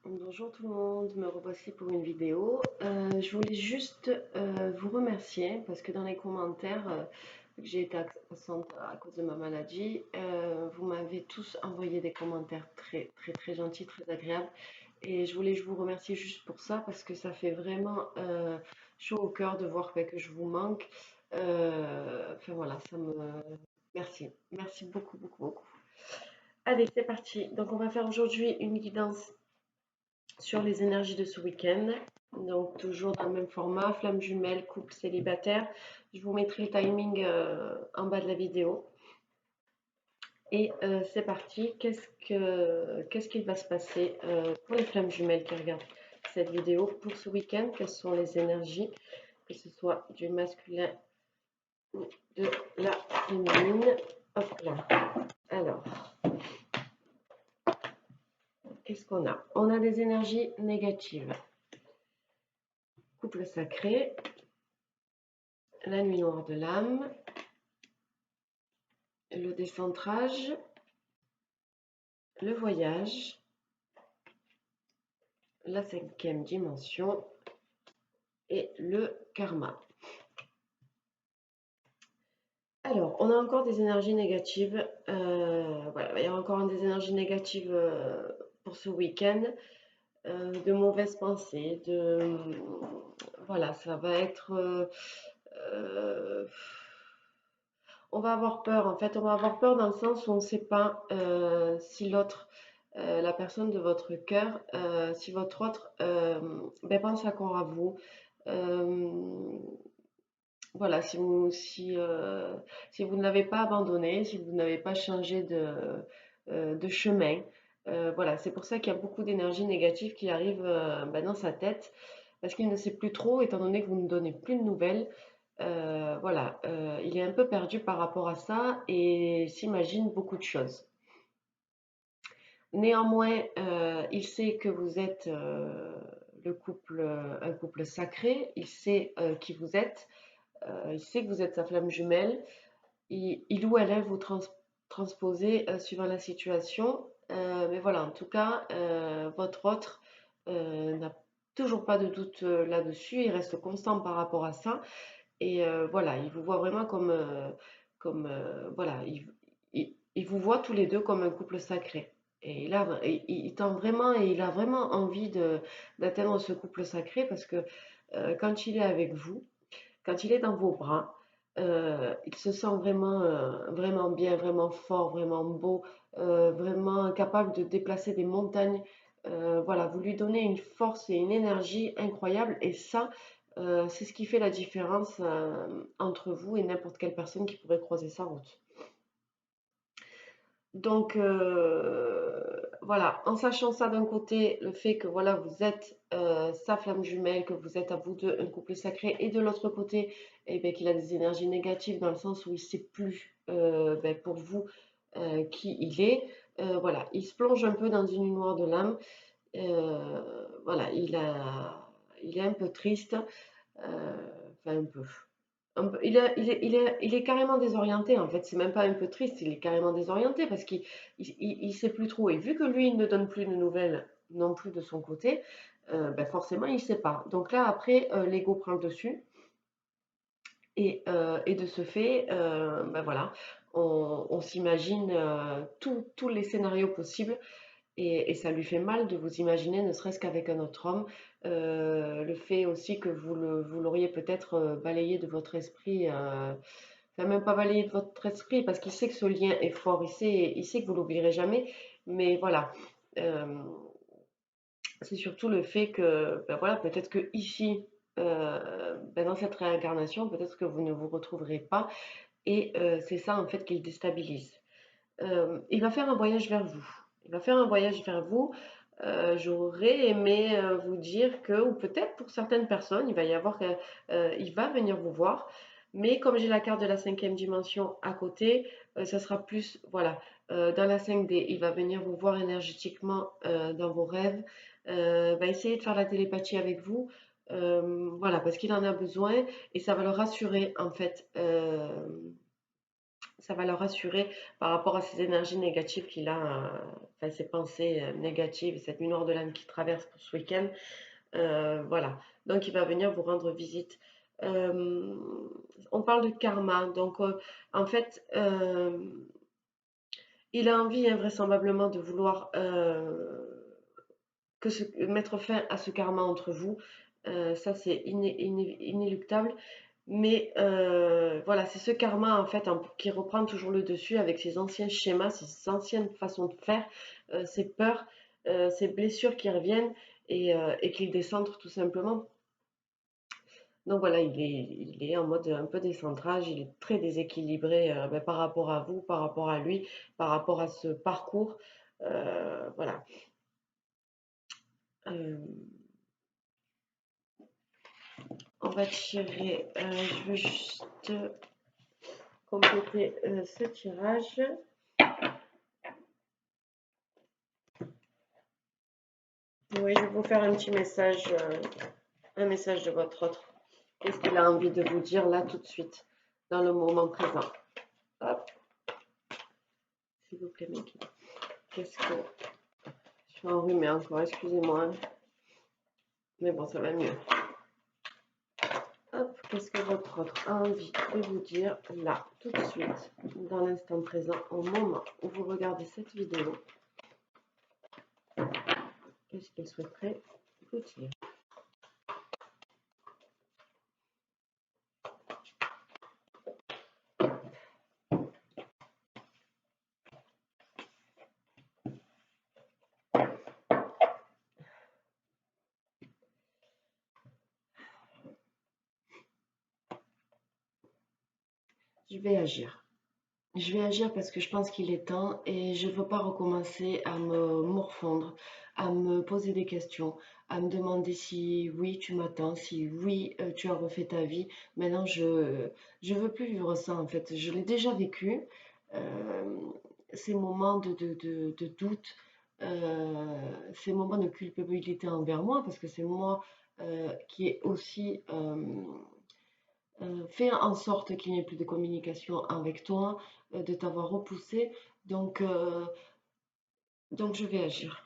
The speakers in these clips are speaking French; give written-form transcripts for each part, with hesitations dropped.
Bonjour tout le monde, me revoici pour une vidéo. Je voulais juste vous remercier parce que dans les commentaires, j'ai été absente à cause de ma maladie. Vous m'avez tous envoyé des commentaires très très très gentils, très agréables. Et je voulais vous remercier juste pour ça parce que ça fait vraiment chaud au cœur de voir que je vous manque. Enfin voilà, ça me... Merci, merci beaucoup beaucoup beaucoup. Allez, c'est parti. Donc on va faire aujourd'hui une guidance sur les énergies de ce week-end. Donc toujours dans le même format, flamme jumelle, couple célibataire. Je vous mettrai le timing en bas de la vidéo. Et c'est parti. Qu'est-ce qu'il va se passer pour les flammes jumelles qui regardent cette vidéo pour ce week-end? Quelles sont les énergies, que ce soit du masculin ou de la féminine? Hop là. Alors, qu'est-ce qu'on a? On a des énergies négatives. Couple sacré, la nuit noire de l'âme, le décentrage, le voyage, la cinquième dimension et le karma. Alors, on a encore des énergies négatives. Voilà, il y a encore des énergies négatives pour ce week-end. De mauvaises pensées, voilà, ça va être... on va avoir peur, en fait, on va avoir peur dans le sens où on ne sait pas si l'autre, la personne de votre cœur, si votre autre pense encore à vous. Euh, voilà, si vous ne l'avez pas abandonné, si vous n'avez pas changé de chemin, voilà, c'est pour ça qu'il y a beaucoup d'énergie négative qui arrive dans sa tête, parce qu'il ne sait plus trop, étant donné que vous ne donnez plus de nouvelles. Voilà, il est un peu perdu par rapport à ça et s'imagine beaucoup de choses. Néanmoins, il sait que vous êtes un couple sacré, il sait qui vous êtes, il sait que vous êtes sa flamme jumelle, il ou elle aime vous transposer suivant la situation, mais voilà, en tout cas, votre autre n'a toujours pas de doute là-dessus, il reste constant par rapport à ça. Et voilà, il vous voit vraiment voilà, il vous voit tous les deux comme un couple sacré. Et là, il tend vraiment et il a vraiment envie d'atteindre ce couple sacré parce que quand il est avec vous, quand il est dans vos bras, il se sent vraiment, vraiment bien, vraiment fort, vraiment beau, vraiment capable de déplacer des montagnes. Voilà, vous lui donnez une force et une énergie incroyable et ça, c'est ce qui fait la différence entre vous et n'importe quelle personne qui pourrait croiser sa route. Donc voilà, en sachant ça d'un côté, le fait que voilà, vous êtes sa flamme jumelle, que vous êtes à vous deux un couple sacré, et de l'autre côté, eh bien, qu'il a des énergies négatives dans le sens où il ne sait plus pour vous qui il est. Voilà, il se plonge un peu dans une nuit noire de l'âme. Voilà, il est un peu triste, enfin un peu. Il est carrément désorienté en fait, c'est même pas un peu triste, il est carrément désorienté parce qu'il sait plus trop. Et vu que lui, il ne donne plus de nouvelles non plus de son côté, forcément, il sait pas. Donc là, après, l'ego prend le dessus et de ce fait, voilà, on s'imagine tous les scénarios possibles et ça lui fait mal de vous imaginer, ne serait-ce qu'avec un autre homme. Le fait aussi que vous l'auriez peut-être balayé de votre esprit, enfin même pas balayé de votre esprit, parce qu'il sait que ce lien est fort, il sait que vous l'oublierez jamais. Mais voilà, euh, c'est surtout le fait que, voilà, peut-être que ici, dans cette réincarnation, peut-être que vous ne vous retrouverez pas. Et c'est ça en fait qui le déstabilise. Il va faire un voyage vers vous. Il va faire un voyage vers vous. J'aurais aimé vous dire que, ou peut-être pour certaines personnes, il va venir vous voir. Mais comme j'ai la carte de la cinquième dimension à côté, ça sera plus, voilà, dans la 5D. Il va venir vous voir énergétiquement dans vos rêves. Va essayer de faire la télépathie avec vous. Voilà, parce qu'il en a besoin et ça va le rassurer en fait. Ça va le rassurer par rapport à ces énergies négatives qu'il a, enfin ces pensées négatives, cette nuit noire de l'âme qui traverse pour ce week-end. Voilà, donc il va venir vous rendre visite. Euh, on parle de karma, donc en fait, il a envie invraisemblablement de vouloir mettre fin à ce karma entre vous. Ça, c'est inéluctable. Mais voilà, c'est ce karma en fait qui reprend toujours le dessus avec ses anciens schémas, ses anciennes façons de faire, ses peurs, ses blessures qui reviennent et qu'il décentre tout simplement. Donc voilà, il est en mode un peu décentrage, il est très déséquilibré ben, par rapport à vous, par rapport à lui, par rapport à ce parcours. Voilà. Euh, on va tirer, je veux juste compléter ce tirage. Oui, je vais vous faire un petit message, un message de votre autre. Qu'est-ce qu'il a envie de vous dire là tout de suite, dans le moment présent. Hop, s'il vous plaît, mec. Qu'est-ce que... Je suis enrhumée encore, excusez-moi. Mais bon, ça va mieux. Hop, qu'est-ce que votre autre a envie de vous dire là, tout de suite, dans l'instant présent, au moment où vous regardez cette vidéo. Qu'est-ce qu'il souhaiterait vous dire? Je vais agir. Je vais agir parce que je pense qu'il est temps et je ne veux pas recommencer à me morfondre, à me poser des questions, à me demander si oui tu m'attends, si oui tu as refait ta vie. Maintenant je veux plus vivre ça en fait. Je l'ai déjà vécu. euh, Ces moments de doute, ces moments de culpabilité envers moi parce que c'est moi qui est aussi fais en sorte qu'il n'y ait plus de communication avec toi, de t'avoir repoussé. Donc, euh, donc je vais agir.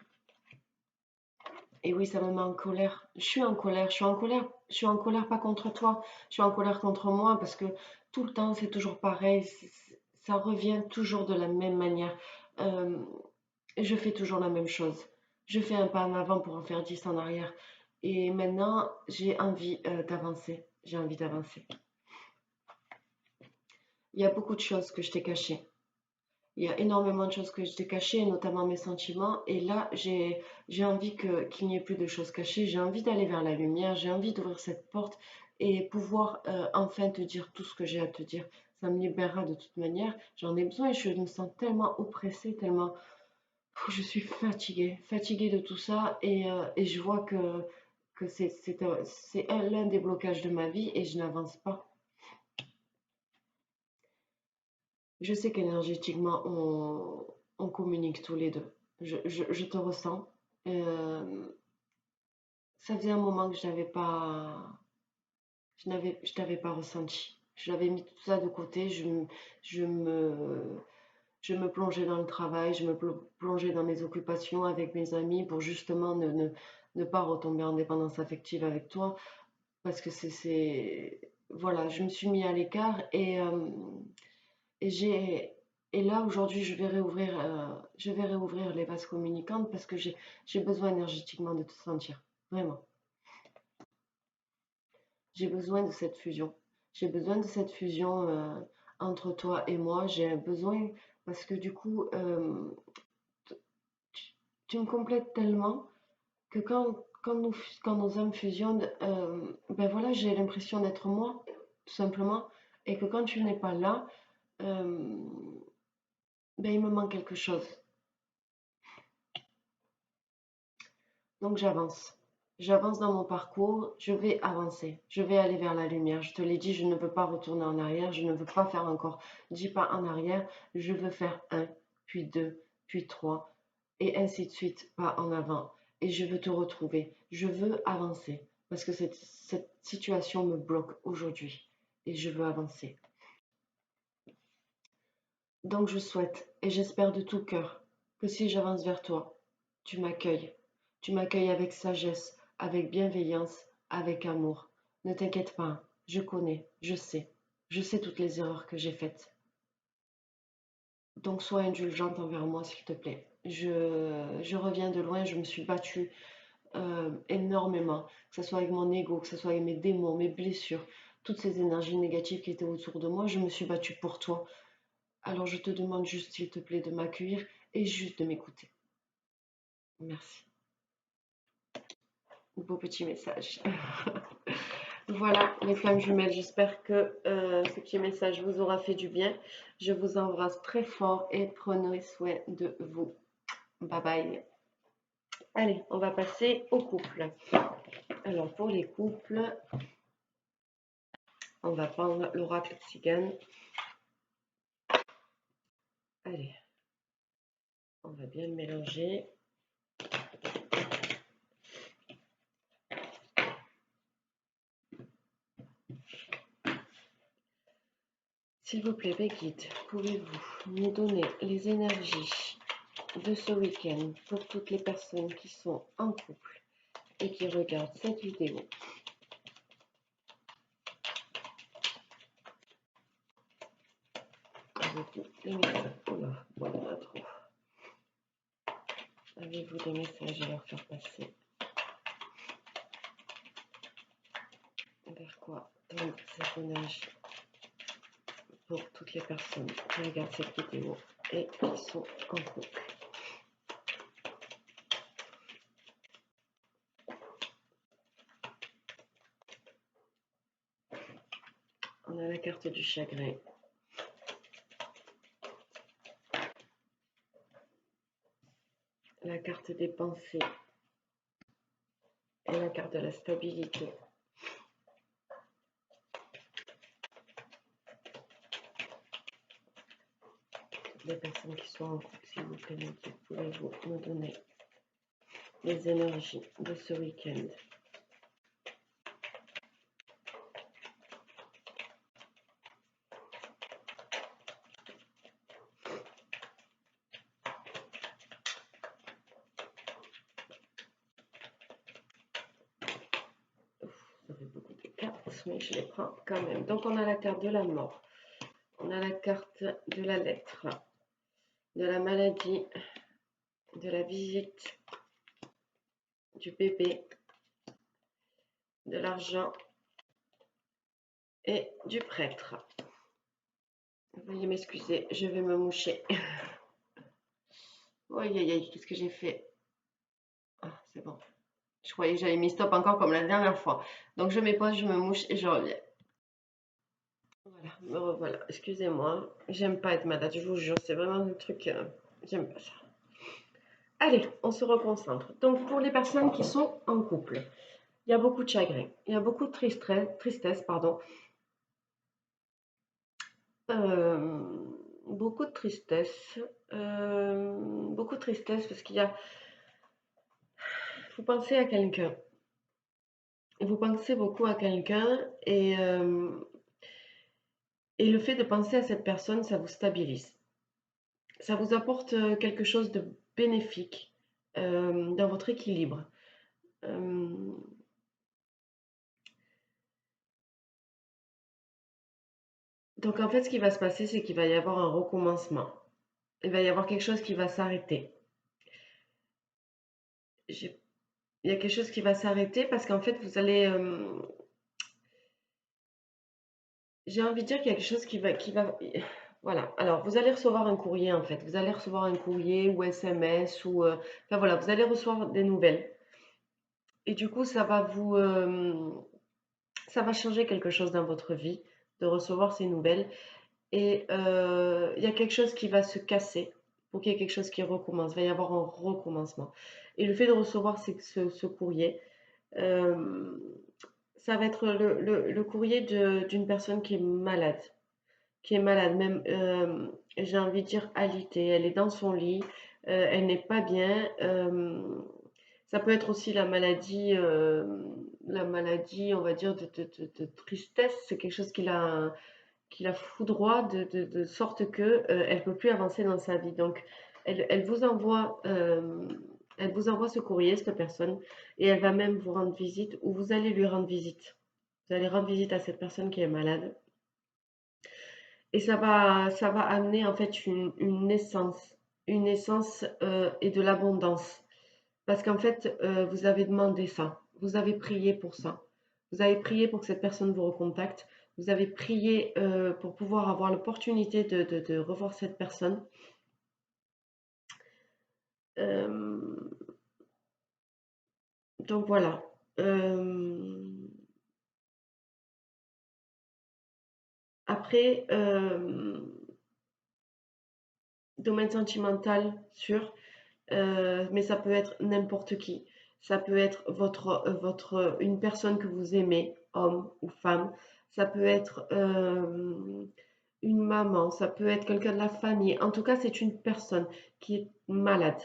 Et oui, ça me met en colère. Je suis en colère, je suis en colère, je suis en colère pas contre toi, je suis en colère contre moi parce que tout le temps c'est toujours pareil, ça revient toujours de la même manière. Euh, je fais toujours la même chose. Je fais un pas en avant pour en faire 10 en arrière. Et maintenant, j'ai envie d'avancer. J'ai envie d'avancer. Il y a beaucoup de choses que je t'ai cachées. Il y a énormément de choses que je t'ai cachées, notamment mes sentiments. Et là, j'ai envie qu'il n'y ait plus de choses cachées. J'ai envie d'aller vers la lumière. J'ai envie d'ouvrir cette porte et pouvoir enfin te dire tout ce que j'ai à te dire. Ça me libérera de toute manière. J'en ai besoin et je me sens tellement oppressée, tellement... Je suis fatiguée, fatiguée de tout ça. Et je vois que c'est l'un des blocages de ma vie et je n'avance pas. Je sais qu'énergétiquement, on communique tous les deux. Je te ressens. Euh, Ça faisait un moment que je t'avais pas ressenti. J'avais mis tout ça de côté. Je me, je me plongeais dans le travail, je me plongeais dans mes occupations avec mes amis pour justement ne pas retomber en dépendance affective avec toi. Parce que voilà, je me suis mis à l'écart et j'ai et là aujourd'hui je vais réouvrir les vases communicantes parce que j'ai besoin énergétiquement de te sentir. Vraiment. J'ai besoin de cette fusion. J'ai besoin de cette fusion entre toi et moi. J'ai besoin parce que du coup tu, tu me complètes tellement que quand nos âmes fusionnent, ben voilà, j'ai l'impression d'être moi, tout simplement. Et que quand tu n'es pas là, euh, ben il me manque quelque chose. Donc j'avance. J'avance dans mon parcours, je vais avancer, je vais aller vers la lumière. Je te l'ai dit, je ne veux pas retourner en arrière, je ne veux pas faire encore 10 pas en arrière, je veux faire un, puis deux, puis trois, et ainsi de suite, pas en avant. Et je veux te retrouver, je veux avancer, parce que cette situation me bloque aujourd'hui, et je veux avancer. Donc je souhaite et j'espère de tout cœur que si j'avance vers toi, tu m'accueilles. Tu m'accueilles avec sagesse, avec bienveillance, avec amour. Ne t'inquiète pas, je connais, je sais toutes les erreurs que j'ai faites. Donc sois indulgente envers moi, s'il te plaît. Je reviens de loin, je me suis battue énormément, que ce soit avec mon ego, que ce soit avec mes démons, mes blessures, toutes ces énergies négatives qui étaient autour de moi, je me suis battue pour toi. Alors je te demande juste, s'il te plaît, de m'accueillir et juste de m'écouter. Merci. Beau petit message. Voilà, les flammes jumelles, j'espère que ce petit message vous aura fait du bien. Je vous embrasse très fort et prenez soin de vous. Bye bye. Allez, on va passer au couple. Alors, pour les couples, on va prendre l'oracle tzigane. Allez, on va bien le mélanger. S'il vous plaît, mes guides, pouvez-vous nous donner les énergies de ce week-end pour toutes les personnes qui sont en couple et qui regardent cette vidéo? Avez-vous des messages? Oula, bon, il y en a trop. Avez-vous des messages à leur faire passer? Vers quoi tendre cette énergie pour toutes les personnes qui regardent cette vidéo et qui sont en couple? On a la carte du chagrin, la carte des pensées et la carte de la stabilité. Les personnes qui sont en couple, s'il vous plaît, pouvez-vous me donner les énergies de ce week-end? Ça fait beaucoup de cartes, mais je les prends quand même. Donc on a la carte de la mort, on a la carte de la lettre, de la maladie, de la visite, du bébé, de l'argent et du prêtre. Veuillez m'excuser, je vais me moucher. Aïe aïe aïe, qu'est-ce que j'ai fait? Ah, c'est bon. Je croyais que j'avais mis stop encore comme la dernière fois. Donc je m'épose, je me mouche et je reviens. Voilà, me revoilà. Excusez-moi, j'aime pas être malade, je vous jure, c'est vraiment un truc, j'aime pas ça. Allez, on se reconcentre. Donc pour les personnes qui sont en couple, il y a beaucoup de chagrin, il y a beaucoup de tristesse, pardon. Euh, beaucoup de tristesse, beaucoup de tristesse parce qu'il y a, vous pensez à quelqu'un, vous pensez beaucoup à quelqu'un et le fait de penser à cette personne, ça vous stabilise. Ça vous apporte quelque chose de bénéfique dans votre équilibre. Euh, donc en fait, ce qui va se passer, c'est qu'il va y avoir un recommencement. Il va y avoir quelque chose qui va s'arrêter. Il y a quelque chose qui va s'arrêter parce qu'en fait, vous allez... j'ai envie de dire qu'il y a quelque chose qui va... Voilà. Alors, vous allez recevoir un courrier, en fait. Vous allez recevoir un courrier ou SMS ou... enfin, voilà, vous allez recevoir des nouvelles. Et du coup, ça va changer quelque chose dans votre vie de recevoir ces nouvelles. Et il y a quelque chose qui va se casser pour qu'il y ait quelque chose qui recommence. Il va y avoir un recommencement. Et le fait de recevoir ce courrier, euh, ça va être le courrier d'une personne qui est malade, même, j'ai envie de dire alitée. Elle est dans son lit, elle n'est pas bien. Ça peut être aussi la maladie, on va dire, de tristesse. C'est quelque chose qui la foudroie de sorte que elle peut plus avancer dans sa vie. Donc, elle elle vous envoie ce courrier, cette personne, et elle va même vous rendre visite, ou vous allez lui rendre visite. Vous allez rendre visite à cette personne qui est malade. Et ça va amener en fait une naissance et de l'abondance. Parce qu'en fait, vous avez demandé ça, vous avez prié pour ça. Vous avez prié pour que cette personne vous recontacte. Vous avez prié pour pouvoir avoir l'opportunité de revoir cette personne. Euh, donc voilà. Après, domaine sentimental, sûr. Mais ça peut être n'importe qui. Ça peut être une personne que vous aimez, homme ou femme. Ça peut être une maman, ça peut être quelqu'un de la famille. En tout cas, c'est une personne qui est malade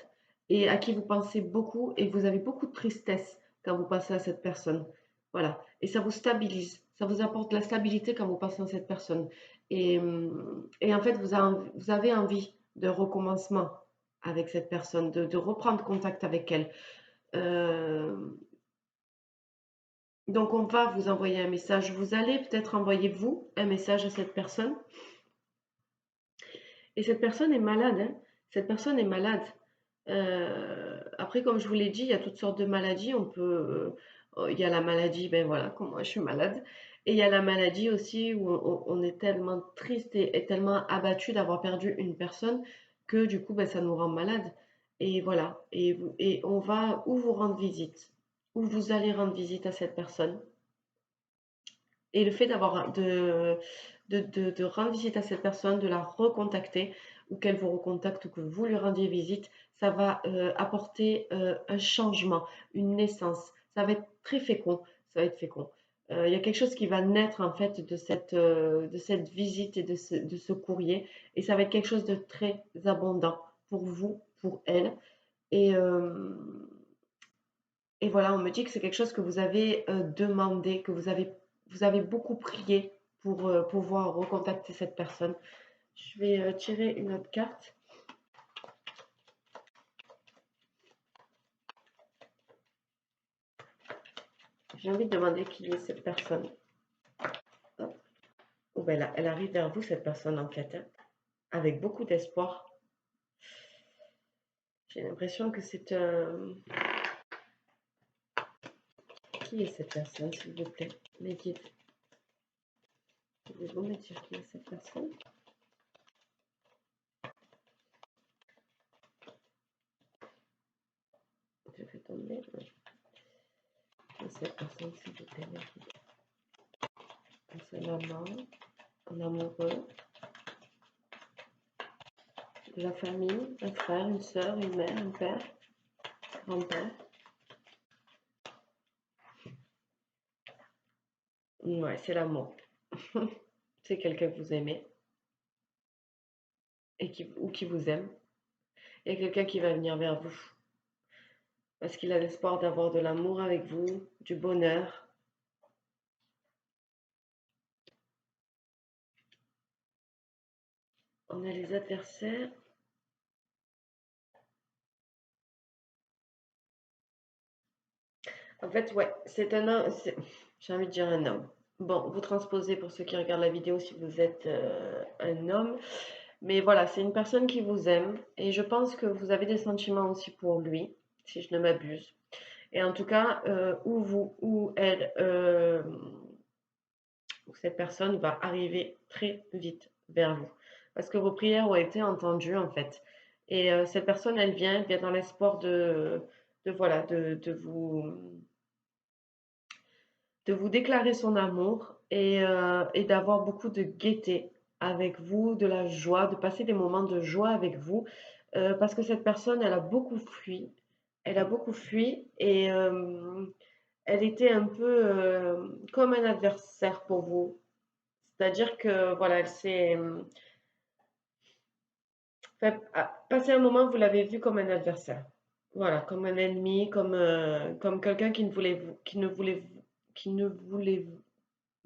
et à qui vous pensez beaucoup et vous avez beaucoup de tristesse quand vous pensez à cette personne. Voilà. Et ça vous stabilise. Ça vous apporte de la stabilité quand vous pensez à cette personne. Et en fait, vous avez envie de recommencement avec cette personne, de reprendre contact avec elle. Euh, donc, on va vous envoyer un message. Vous allez peut-être envoyer, vous, un message à cette personne. Et cette personne est malade, hein. Cette personne est malade. Après, comme je vous l'ai dit, il y a toutes sortes de maladies. Il y a la maladie, ben voilà, comme moi je suis malade. Et il y a la maladie aussi où on est tellement triste et tellement abattu d'avoir perdu une personne que du coup, ben, ça nous rend malade. Et voilà. Et on va ou vous rendre visite, ou vous allez rendre visite à cette personne. Et le fait de rendre visite à cette personne, de la recontacter, ou qu'elle vous recontacte, ou que vous lui rendiez visite, ça va apporter un changement, une naissance. Ça va être très fécond. Ça va être fécond. Il y a quelque chose qui va naître en fait de cette visite et de ce courrier. Et ça va être quelque chose de très abondant pour vous, pour elle. Et, euh, et voilà, on me dit que c'est quelque chose que vous avez demandé, vous avez beaucoup prié pour pouvoir recontacter cette personne. Je vais tirer une autre carte. J'ai envie de demander qui est cette personne. Hop. Oh, ben là, elle arrive vers vous, cette personne en fait, hein, avec beaucoup d'espoir. J'ai l'impression que c'est un... Qui est cette personne, s'il vous plaît? Mes guides. Pouvez-vous me dire qui est cette personne? Je vais tomber. Qui est cette personne, s'il vous plaît, mes guides? C'est un amant, un amoureux, de la famille, un frère, une sœur, une mère, un père, grand-père. Ouais, c'est l'amour. C'est quelqu'un que vous aimez ou qui vous aime. Il y a quelqu'un qui va venir vers vous parce qu'il a l'espoir d'avoir de l'amour avec vous, du bonheur. On a les adversaires. En fait, ouais, c'est un homme. J'ai envie de dire un homme. Bon, vous transposez pour ceux qui regardent la vidéo si vous êtes un homme. Mais voilà, c'est une personne qui vous aime. Et je pense que vous avez des sentiments aussi pour lui, si je ne m'abuse. Et en tout cas, ou vous, ou elle, ou cette personne va arriver très vite vers vous. Parce que vos prières ont été entendues, en fait. Et cette personne, elle vient dans l'espoir voilà, de vous déclarer son amour et d'avoir beaucoup de gaieté avec vous, de la joie, de passer des moments de joie avec vous. Parce que cette personne, elle a beaucoup fui. Elle a beaucoup fui et elle était un peu comme un adversaire pour vous. C'est-à-dire que voilà, elle s'est passé un moment, vous l'avez vu comme un adversaire. Voilà, comme un ennemi, comme quelqu'un qui ne voulait qui ne voulait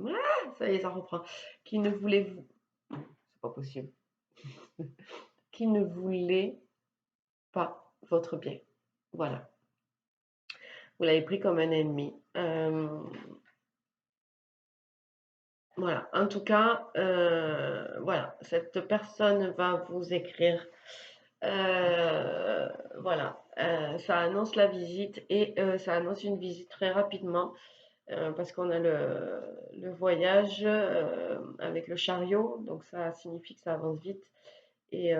ah, ça y est, ça reprend, qui ne voulait c'est pas possible, qui ne voulait pas votre bien. Voilà, vous l'avez pris comme un ennemi. Voilà, en tout cas, voilà, cette personne va vous écrire. Voilà, ça annonce la visite et ça annonce une visite très rapidement parce qu'on a le voyage avec le chariot, donc ça signifie que ça avance vite. Et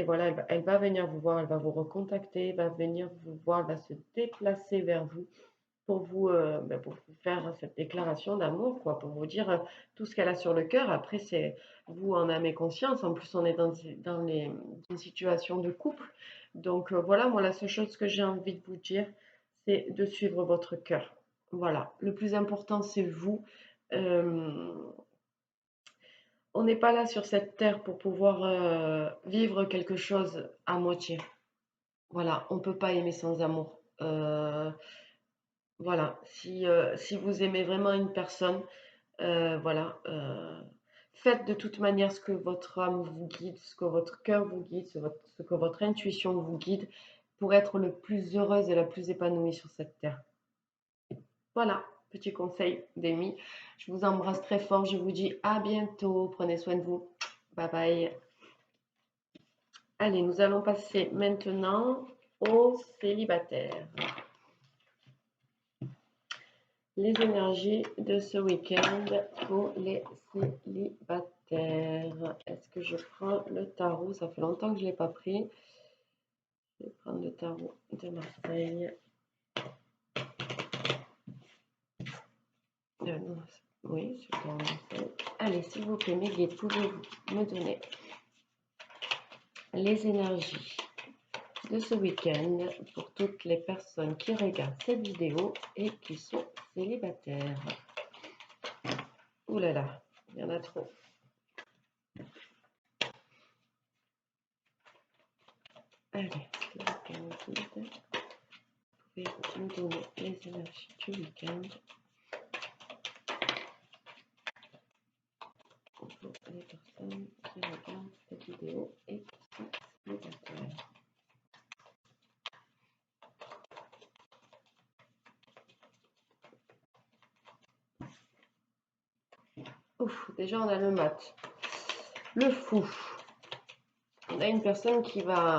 voilà, elle va venir vous voir, elle va vous recontacter, elle va venir vous voir, elle va se déplacer vers vous pour vous faire cette déclaration d'amour, quoi, pour vous dire tout ce qu'elle a sur le cœur. Après, c'est vous en âme et conscience. En plus, on est une situation de couple. Donc voilà, moi, la seule chose que j'ai envie de vous dire, c'est de suivre votre cœur. Voilà, le plus important, c'est vous. Euh, on n'est pas là sur cette terre pour pouvoir vivre quelque chose à moitié. Voilà, on ne peut pas aimer sans amour. Voilà, si vous aimez vraiment une personne, voilà, faites de toute manière ce que votre âme vous guide, ce que votre cœur vous guide, ce que votre intuition vous guide pour être le plus heureuse et la plus épanouie sur cette terre. Voilà, petit conseil d'Amy. Je vous embrasse très fort, je vous dis à bientôt, prenez soin de vous. Bye bye. Allez, nous allons passer maintenant aux célibataires. Les énergies de ce week-end pour les célibataires. Est-ce que je prends le tarot? Ça fait longtemps que je ne l'ai pas pris. Je vais prendre le tarot de Marseille. Non, oui, c'est le tarot de Marseille. Allez, s'il vous plaît, mes guides, pouvez-vous me donner les énergies de ce week-end pour toutes les personnes qui regardent cette vidéo et qui sont célibataires? Ouh là là, il y en a trop. Allez, pouvez-vous me donner les énergies du week-end pour les personnes qui regardent cette vidéo et qui sont célibataires? Ouf, déjà on a le mat. Le fou. On a une personne qui va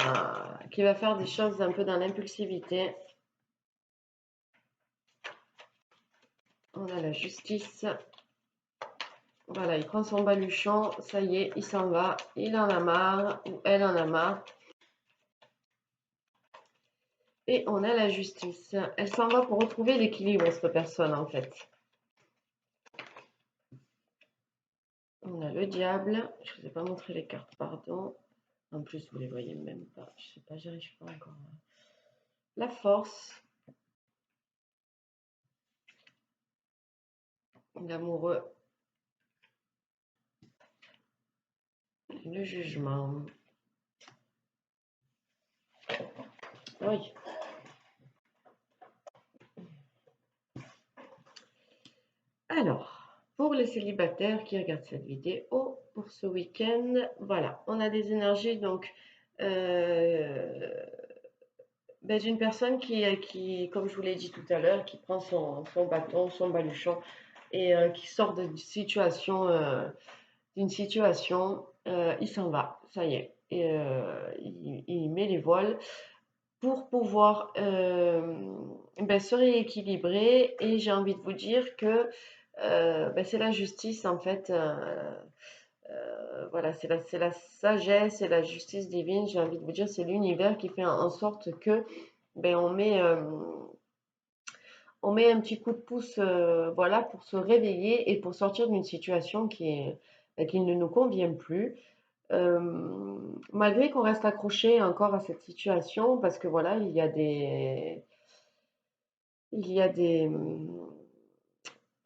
faire des choses un peu dans l'impulsivité. On a la justice. Voilà, il prend son baluchon, ça y est, il s'en va. Il en a marre, ou elle en a marre. Et on a la justice. Elle s'en va pour retrouver l'équilibre, cette personne, en fait. On a le diable. Je ne vous ai pas montré les cartes, pardon. En plus, vous ne les voyez même pas. Je ne sais pas, j'arrive pas encore. La force. L'amoureux. Le jugement. Oui. Alors, pour les célibataires qui regardent cette vidéo, pour ce week-end, voilà, on a des énergies donc d'une personne qui, comme je vous l'ai dit tout à l'heure, qui prend son bâton, son baluchon et qui sort d'une situation, il s'en va, ça y est, et, il met les voiles pour pouvoir se rééquilibrer. Et j'ai envie de vous dire que c'est la justice en fait. Voilà, c'est la sagesse et la justice divine. J'ai envie de vous dire, c'est l'univers qui fait en sorte que on met un petit coup de pouce, voilà, pour se réveiller et pour sortir d'une situation qui ne nous convient plus. Euh, Malgré qu'on reste accroché encore à cette situation, parce que voilà, il y a des,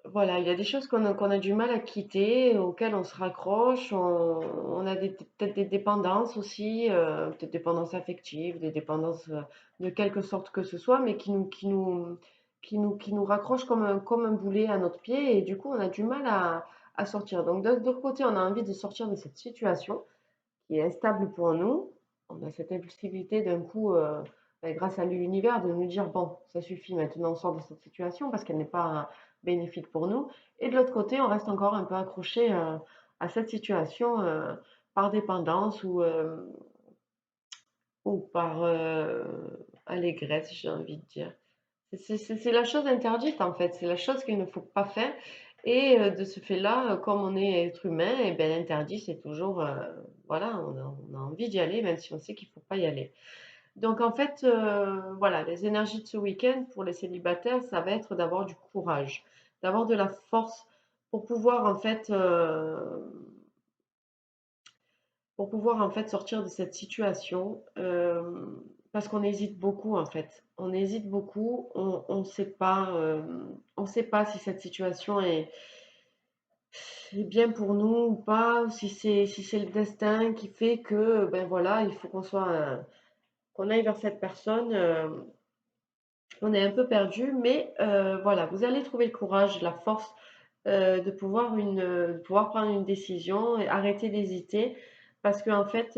voilà, il y a des choses qu'on a du mal à quitter, auxquelles on se raccroche. On a peut-être des dépendances aussi, peut-être dépendances affectives, des dépendances de quelque sorte que ce soit, mais qui nous raccrochent comme un boulet à notre pied. Et du coup, on a du mal à sortir. Donc, d'autre côté, on a envie de sortir de cette situation qui est instable pour nous. On a cette impulsivité d'un coup, grâce à l'univers, de nous dire, bon, ça suffit, maintenant on sort de cette situation parce qu'elle n'est pas bénéfique pour nous. Et de l'autre côté, on reste encore un peu accroché à cette situation par dépendance ou par allégresse, j'ai envie de dire. C'est la chose interdite en fait, c'est la chose qu'il ne faut pas faire. Et de ce fait-là, comme on est être humain, et bien l'interdit, c'est toujours, voilà, on a envie d'y aller, même si on sait qu'il ne faut pas y aller. Donc en fait, voilà, les énergies de ce week-end pour les célibataires, ça va être d'avoir du courage, d'avoir de la force pour pouvoir en fait, sortir de cette situation, parce qu'on hésite beaucoup en fait. On hésite beaucoup, on sait pas si cette situation est bien pour nous ou pas, ou si c'est le destin qui fait que, ben voilà, il faut qu'on aille vers cette personne. On est un peu perdu, mais voilà, vous allez trouver le courage, la force de pouvoir prendre une décision et arrêter d'hésiter parce qu'en fait,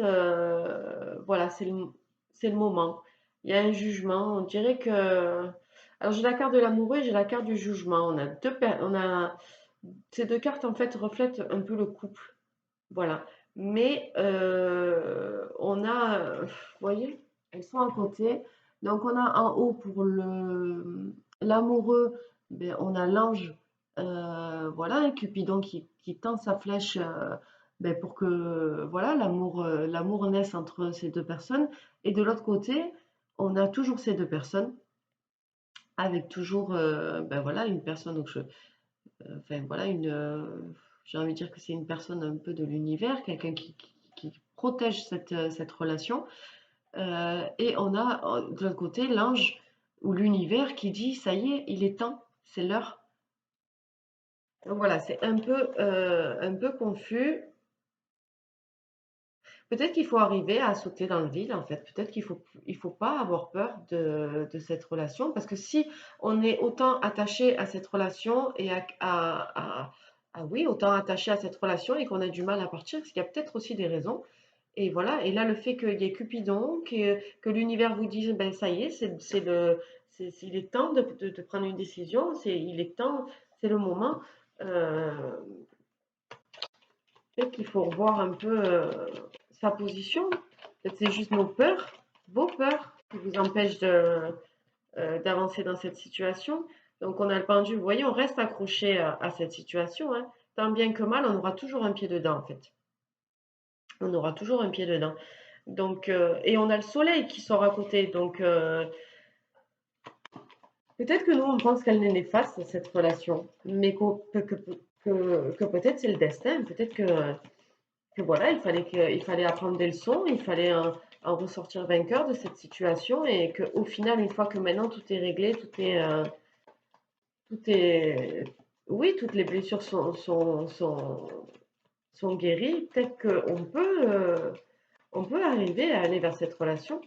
voilà, c'est le moment. Il y a un jugement. On dirait que. Alors, j'ai la carte de l'amoureux et j'ai la carte du jugement. Ces deux cartes, en fait, reflètent un peu le couple. Voilà. Mais vous voyez, elles sont à côté. Donc on a en haut pour l'amoureux, ben, on a l'ange, voilà, un Cupidon qui tend sa flèche ben, pour que voilà l'amour naisse entre ces deux personnes. Et de l'autre côté, on a toujours ces deux personnes avec toujours ben, voilà une personne. Enfin voilà j'ai envie de dire que c'est une personne un peu de l'univers, quelqu'un qui protège cette relation. Et on a de l'autre côté l'ange ou l'univers qui dit ça y est, il est temps, c'est l'heure. Donc voilà, c'est un peu confus. Peut-être qu'il faut arriver à sauter dans le vide en fait. Peut-être il faut pas avoir peur de cette relation parce que si on est autant attaché à cette relation et oui, autant attaché à cette relation et qu'on a du mal à partir, c'est qu'il y a peut-être aussi des raisons. Et voilà, et là, le fait qu'il y ait Cupidon, que l'univers vous dise, ben ça y est, il est temps de prendre une décision, il est temps, c'est le moment. Euh, Peut-être qu'il faut revoir un peu sa position. Peut-être c'est juste nos peurs, vos peurs, qui vous empêchent d'avancer dans cette situation. Donc on a le pendule, vous voyez, on reste accroché à cette situation, hein. Tant bien que mal, on aura toujours un pied dedans, en fait. On aura toujours un pied dedans. Donc, et on a le soleil qui sort à côté. Donc, peut-être que nous, on pense qu'elle est néfaste, cette relation. Mais que peut-être c'est le destin. Peut-être que voilà, il fallait apprendre des leçons. Il fallait en ressortir vainqueur de cette situation. Et qu'au final, une fois que maintenant tout est réglé, tout est, oui, toutes les blessures sont guéries, peut-être on peut arriver à aller vers cette relation.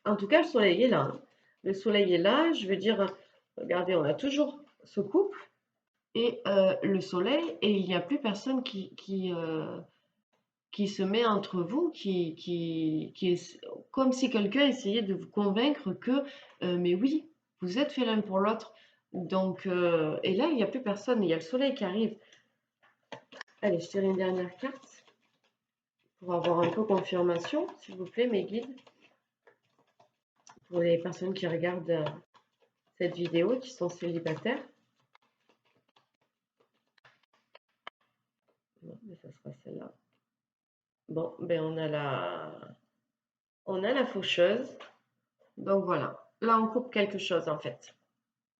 En tout cas, le soleil est là, hein. Le soleil est là, je veux dire, regardez, on a toujours ce couple et le soleil, et il n'y a plus personne qui se met entre vous, qui est comme si quelqu'un essayait de vous convaincre que, mais oui, vous êtes fait l'un pour l'autre. Donc, et là, il n'y a plus personne, il y a le soleil qui arrive. Allez, je tire une dernière carte pour avoir un peu confirmation, s'il vous plaît, mes guides, pour les personnes qui regardent cette vidéo, qui sont célibataires. Non, mais ça sera celle-là. Bon, ben on a la faucheuse. Donc voilà. Là, on coupe quelque chose en fait.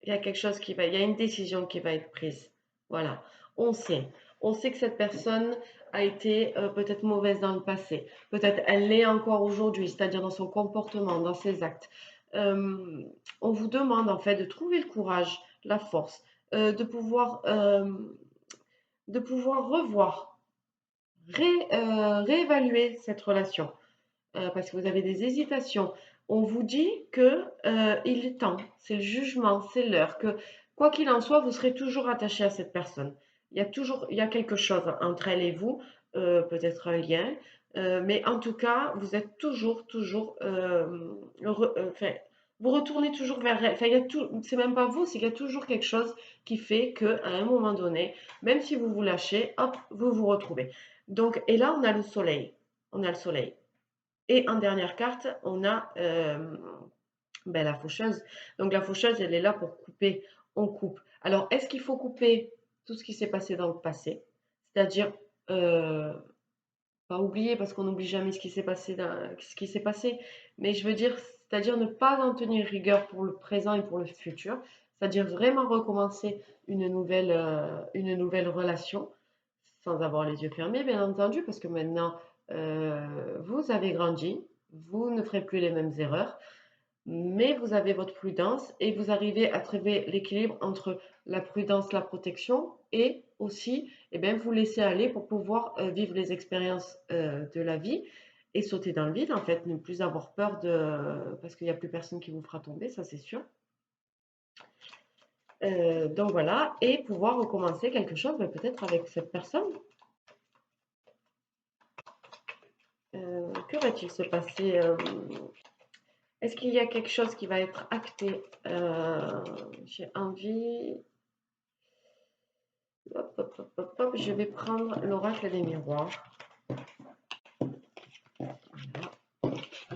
Il y a quelque chose il y a une décision qui va être prise. Voilà. On sait. On sait que cette personne a été peut-être mauvaise dans le passé. Peut-être elle l'est encore aujourd'hui, c'est-à-dire dans son comportement, dans ses actes. Euh, on vous demande en fait de trouver le courage, la force, de pouvoir revoir réévaluer cette relation parce que vous avez des hésitations. On vous dit que il est temps, c'est le jugement, c'est l'heure, que Quoi qu'il en soit, vous serez toujours attaché à cette personne. Il y a quelque chose entre elle et vous, peut-être un lien, mais en tout cas, vous êtes toujours, enfin, vous retournez toujours vers elle. Enfin, il y a tout, c'est même pas vous, c'est qu'il y a toujours quelque chose qui fait que, à un moment donné, même si vous vous lâchez, hop, vous vous retrouvez. Donc, et là, on a le soleil. On a le soleil. Et en dernière carte, on a ben, la faucheuse. Donc la faucheuse, elle est là pour couper. On coupe. Alors, est-ce qu'il faut couper tout ce qui s'est passé dans le passé? C'est-à-dire, euh, pas oublier, parce qu'on n'oublie jamais ce qui s'est passé, mais je veux dire, c'est-à-dire ne pas en tenir rigueur pour le présent et pour le futur, c'est-à-dire vraiment recommencer une nouvelle relation, sans avoir les yeux fermés, bien entendu, parce que maintenant, vous avez grandi, vous ne ferez plus les mêmes erreurs, mais vous avez votre prudence et vous arrivez à trouver l'équilibre entre la prudence, la protection et aussi eh bien, vous laisser aller pour pouvoir vivre les expériences de la vie et sauter dans le vide en fait, ne plus avoir peur de... parce qu'il n'y a plus personne qui vous fera tomber, ça c'est sûr. Donc voilà, et pouvoir recommencer quelque chose mais peut-être avec cette personne. Que va-t-il se passer est-ce qu'il y a quelque chose qui va être acté j'ai envie hop, hop, hop, hop, hop, je vais prendre l'oracle des miroirs.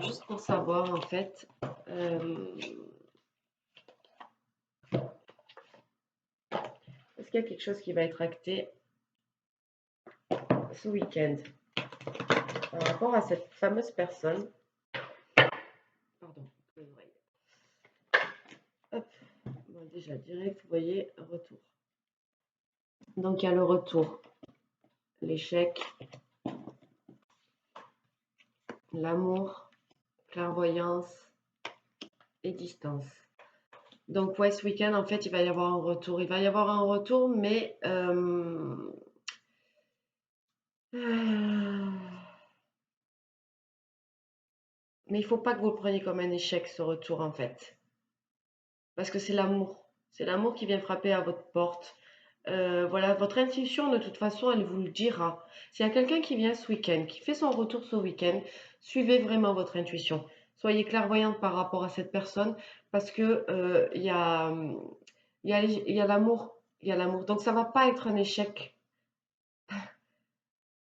Juste pour savoir en fait. Est-ce qu'il y a quelque chose qui va être acté ce week-end par rapport à cette fameuse personne? Pardon. Hop. Bon, déjà, direct, vous voyez, retour. Donc, il y a le retour, l'échec, l'amour, clairvoyance et distance. Donc, ouais, ce week-end, en fait, il va y avoir un retour. Il va y avoir un retour, mais mais il faut pas que vous le preniez comme un échec, ce retour, en fait. Parce que c'est l'amour. C'est l'amour qui vient frapper à votre porte. Voilà, votre intuition, de toute façon, elle vous le dira. S'il y a quelqu'un qui vient ce week-end, qui fait son retour ce week-end, suivez vraiment votre intuition. Soyez clairvoyante par rapport à cette personne parce que il y a l'amour. Il y a l'amour. Donc, ça va pas être un échec.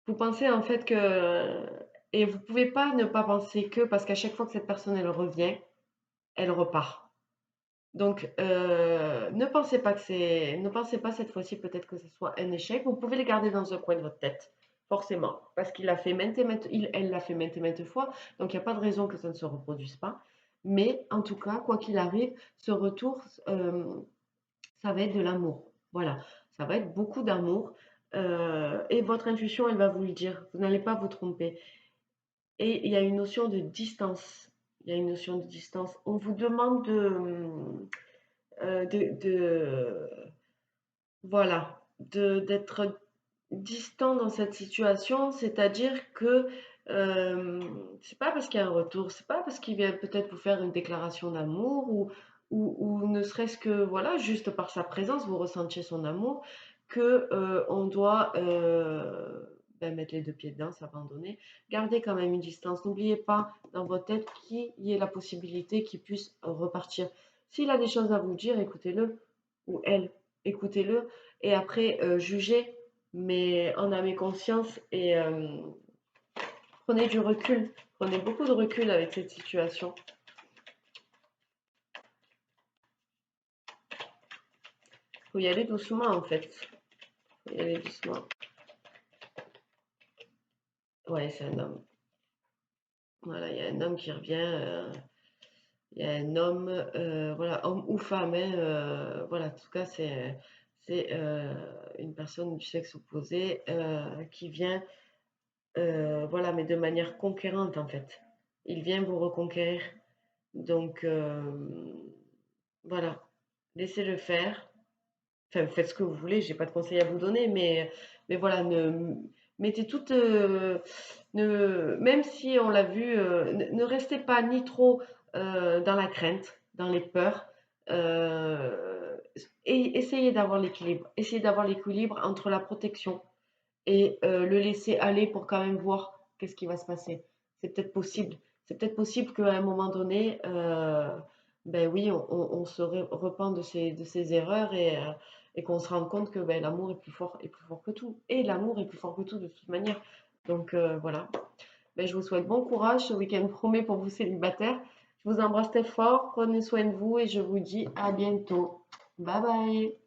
Vous pensez en fait que... Et vous pouvez pas ne pas penser que parce qu'à chaque fois que cette personne, elle revient, elle repart. Donc, ne pensez pas cette fois-ci peut-être que ce soit un échec. Vous pouvez le garder dans un coin de votre tête, forcément, parce qu'il l'a fait elle l'a fait maintes et maintes fois. Donc, il n'y a pas de raison que ça ne se reproduise pas. Mais en tout cas, quoi qu'il arrive, ce retour, ça va être de l'amour. Voilà, ça va être beaucoup d'amour. Et votre intuition, elle va vous le dire. Vous n'allez pas vous tromper. Et il y a une notion de distance. Il y a une notion de distance. On vous demande voilà, d'être distant dans cette situation, c'est-à-dire que c'est pas parce qu'il y a un retour, c'est pas parce qu'il vient peut-être vous faire une déclaration d'amour ou ne serait-ce que voilà, juste par sa présence, vous ressentiez son amour, que on doit ben, mettre les deux pieds dedans, s'abandonner. Gardez quand même une distance. N'oubliez pas dans votre tête qu'il y ait la possibilité qu'il puisse repartir. S'il a des choses à vous dire, écoutez-le ou elle, écoutez-le et après jugez, mais en âme et conscience et prenez du recul, prenez beaucoup de recul avec cette situation. Il faut y aller doucement en fait, il faut y aller doucement. Ouais, c'est un homme. Voilà, il y a un homme qui revient. Il y a un homme, voilà, homme ou femme, hein, voilà, en tout cas, c'est une personne du sexe opposé qui vient, voilà, mais de manière conquérante en fait. Il vient vous reconquérir. Donc, voilà, laissez-le faire. Enfin, faites ce que vous voulez, j'ai pas de conseils à vous donner, mais voilà, mettez toute, même si on l'a vu, ne restez pas ni trop dans la crainte, dans les peurs. euh, et essayez d'avoir l'équilibre. Essayez d'avoir l'équilibre entre la protection et le laisser aller pour quand même voir qu'est-ce qui va se passer. C'est peut-être possible. C'est peut-être possible qu'à un moment donné, ben oui, on se repent de ses erreurs et qu'on se rende compte que ben, l'amour est plus fort que tout. Et l'amour est plus fort que tout de toute manière. Donc voilà. Ben, je vous souhaite bon courage. Ce week-end promet pour vous célibataires. Je vous embrasse très fort. Prenez soin de vous et je vous dis à bientôt. Bye bye.